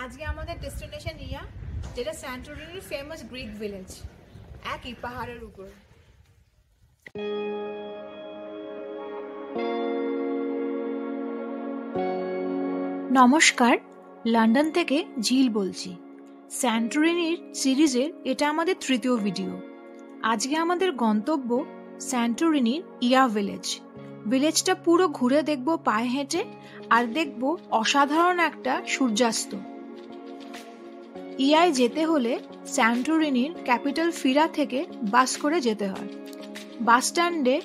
আজকে আমাদের ডেস্টিনেশন ইয়া, যেটা স্যান্টোরিনির ফেমাস গ্রিক ভিলেজ, একই পাহাড়ের উপর। নমস্কার, লন্ডন থেকে ঝিল বলছি। স্যান্টোরিনির সিরিজের এটা আমাদের তৃতীয় ভিডিও। আজকে আমাদের গন্তব্য স্যান্টোরিনির ইয়া ভিলেজ। ভিলেজটা পুরো ঘুরে দেখব পায়ে হেঁটে, আর দেখব অসাধারণ একটা সূর্যাস্ত। ইয়ায় যেতে হলে স্যান্টোরিনির ক্যাপিটাল ফিরা থেকে বাস করে যেতে হয়। বাস স্ট্যান্ডে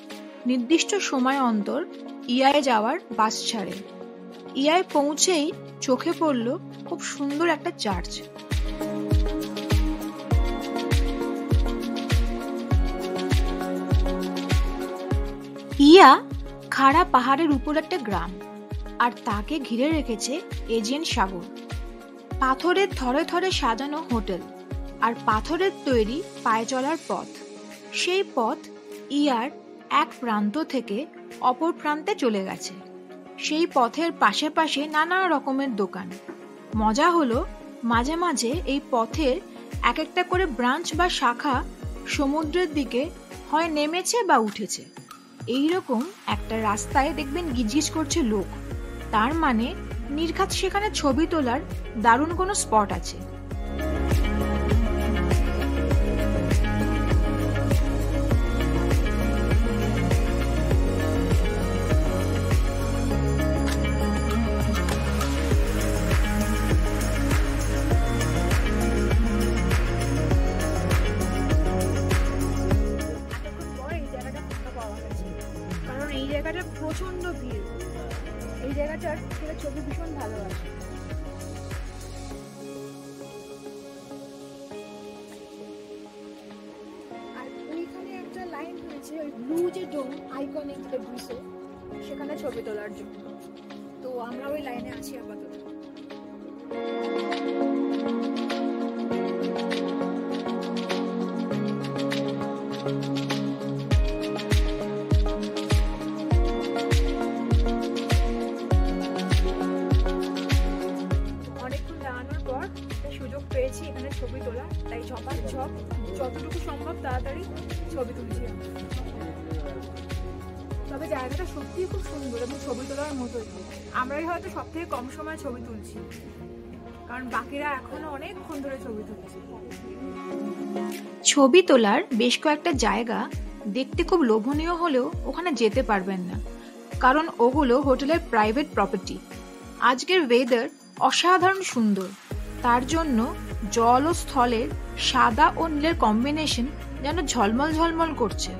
নির্দিষ্ট সময় অন্তর ইয়ায় যাওয়ার বাস ছাড়ে। ইয়ায় পৌঁছেই চোখে পড়ল খুব সুন্দর একটা চার্চ। ইয়া খাড়া পাহাড়ের উপর একটা গ্রাম, আর তাকে ঘিরে রেখেছে এজিয়ান সাগর। পাথরের থরে থরে সাজানো হোটেল আর পাথরের তৈরি পায়ে চলার পথ। সেই পথ ইয়ার এক প্রান্ত থেকে অপর প্রান্তে চলে গেছে। সেই পথের পাশে পাশে নানা রকমের দোকান। মজা হলো মাঝে মাঝে এই পথের এক একটা করে ব্রাঞ্চ বা শাখা সমুদ্রের দিকে হয় নেমেছে বা উঠেছে। এইরকম একটা রাস্তায় দেখবেন গিজগিজ করছে লোক, তার মানে নির্ঘাত সেখানে ছবি তোলার দারুণ কোনো স্পট আছে। এই জায়গাটা প্রচন্ড ভিড়, এই জায়গাটার ছবি ভীষণ ভালো আসে। আর ওইখানে একটা লাইন রয়েছে, ওই ব্লু যে ডোম আইকনিক গ্রিসে, সেখানে ছবি তোলার জন্য। তো আমরা ওই লাইনে আছি আপাতত। পেয়েছি এখানে ছবি তোলা, তাই ঝপার ঝপ যতটুকু সম্ভব তাড়াতাড়ি ছবি তুলছি। তবে জায়গাটা সত্যিই খুব সুন্দর এবং ছবি তোলার মতোই। আমরাই হয়তো সব থেকে কম সময় ছবি তুলছি, কারণ বাকিরা এখনো অনেকক্ষণ ধরে ছবি তুলছে। ছবি তোলার বেশ কয়েকটা জায়গা দেখতে খুব লোভনীয় হলেও ওখানে যেতে পারবেন না, কারণ ওগুলো হোটেলের প্রাইভেট প্রপার্টি। আজকের ওয়েদার অসাধারণ সুন্দর, তার জন্য জল ও স্থলের সাদা ও নীলের কম্বিনেশন যেন ঝলমল ঝলমল করছে।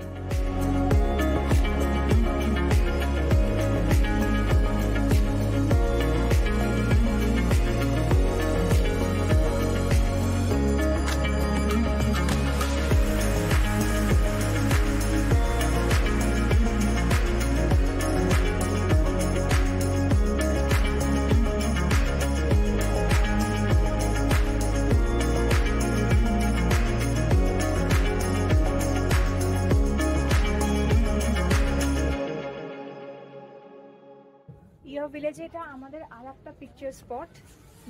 ইয়া ভিলেজে এটা আমাদের আর একটা পিকচার স্পট,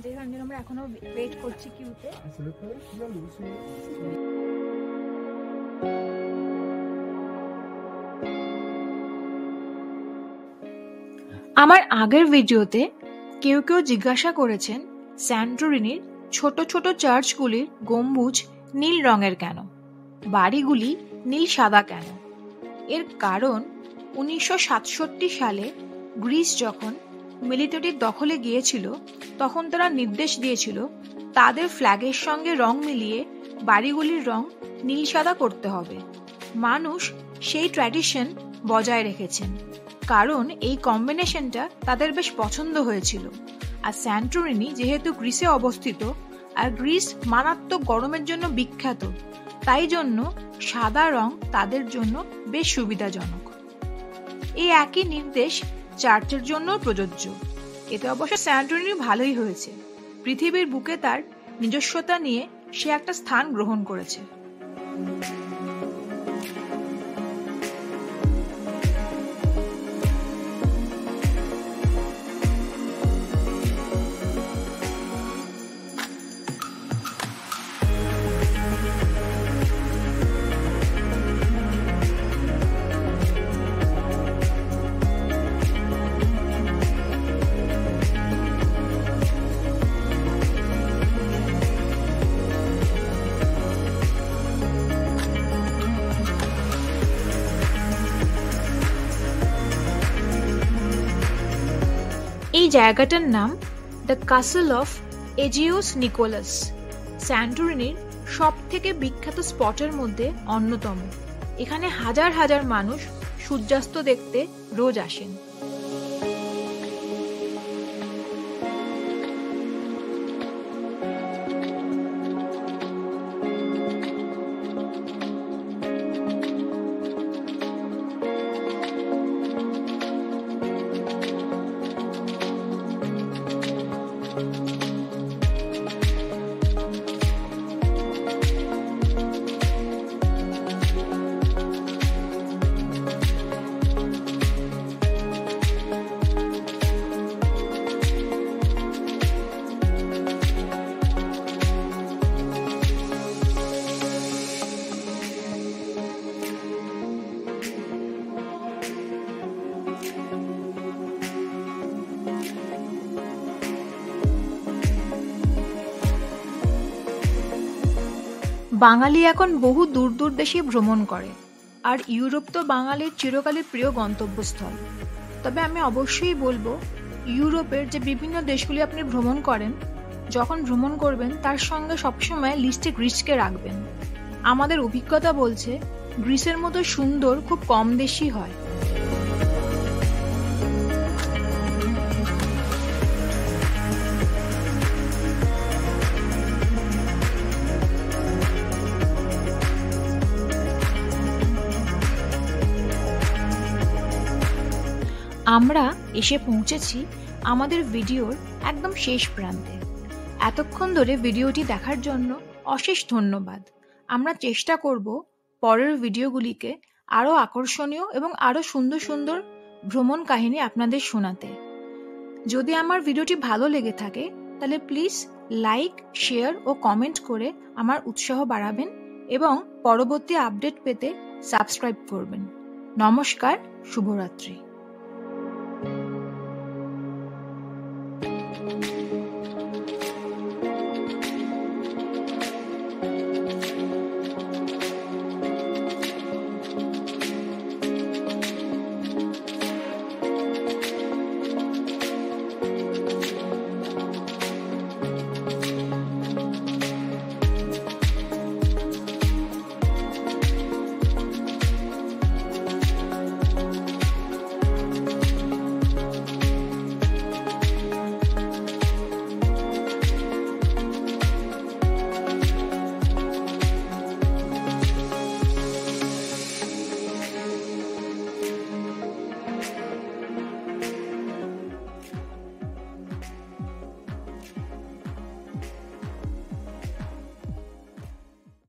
যেখানে আমরা এখনো ওয়েট করছি কিউতে। আমার আগের ভিডিওতে কেউ কেউ জিজ্ঞাসা করেছেন স্যান্টোরিনির ছোট ছোট চার্চগুলির গম্বুজ নীল রঙের কেন, বাড়িগুলি নীল সাদা কেন। এর কারণ 1967 সালে গ্রিস যখন মিলিটারির দখলে গিয়েছিল, তখন তারা নির্দেশ দিয়েছিল তাদের ফ্ল্যাগের সঙ্গে রং মিলিয়ে বাড়িগুলির রং নীল সাদা করতে হবে। মানুষ সেই ট্র্যাডিশন বজায় রেখেছেন, কারণ এই কম্বিনেশনটা তাদের বেশ পছন্দ হয়েছিল। আর স্যান্টোরিনি যেহেতু গ্রিসে অবস্থিত, আর গ্রিস মারাত্মক গরমের জন্য বিখ্যাত, তাই জন্য সাদা রং তাদের জন্য বেশ সুবিধাজনক। এই একই নির্দেশ চার্চের জন্য প্রযোজ্য। এতে অবশ্য স্যান্টোরিনি ভালোই হয়েছে, পৃথিবীর বুকে তার নিজস্বতা নিয়ে সে একটা স্থান গ্রহণ করেছে। এই জায়গাটার নাম দ্য কাসল অফ এজিওস নিকোলাস, স্যান্টোরিনির সব থেকে বিখ্যাত স্পটের মধ্যে অন্যতম। এখানে হাজার হাজার মানুষ সূর্যাস্ত দেখতে রোজ আসেন। বাঙালি এখন বহু দূর দূর দেশে ভ্রমণ করে, আর ইউরোপ তো বাঙালির চিরকালের প্রিয় গন্তব্যস্থল। তবে আমি অবশ্যই বলবো, ইউরোপের যে বিভিন্ন দেশগুলি আপনি ভ্রমণ করেন, যখন ভ্রমণ করবেন তার সঙ্গে সবসময় লিস্টে গ্রিসকে রাখবেন। আমাদের অভিজ্ঞতা বলছে গ্রিসের মতো সুন্দর খুব কম দেশই হয়। আমরা এসে পৌঁছেছি আমাদের ভিডিওর একদম শেষ প্রান্তে। এতক্ষণ ধরে ভিডিওটি দেখার জন্য অশেষ ধন্যবাদ। আমরা চেষ্টা করব পরের ভিডিওগুলিকে আরও আকর্ষণীয় এবং আরও সুন্দর সুন্দর ভ্রমণ কাহিনী আপনাদের শোনাতে। যদি আমার ভিডিওটি ভালো লেগে থাকে তাহলে প্লিজ লাইক, শেয়ার ও কমেন্ট করে আমার উৎসাহ বাড়াবেন এবং পরবর্তী আপডেট পেতে সাবস্ক্রাইব করবেন। নমস্কার, শুভরাত্রি।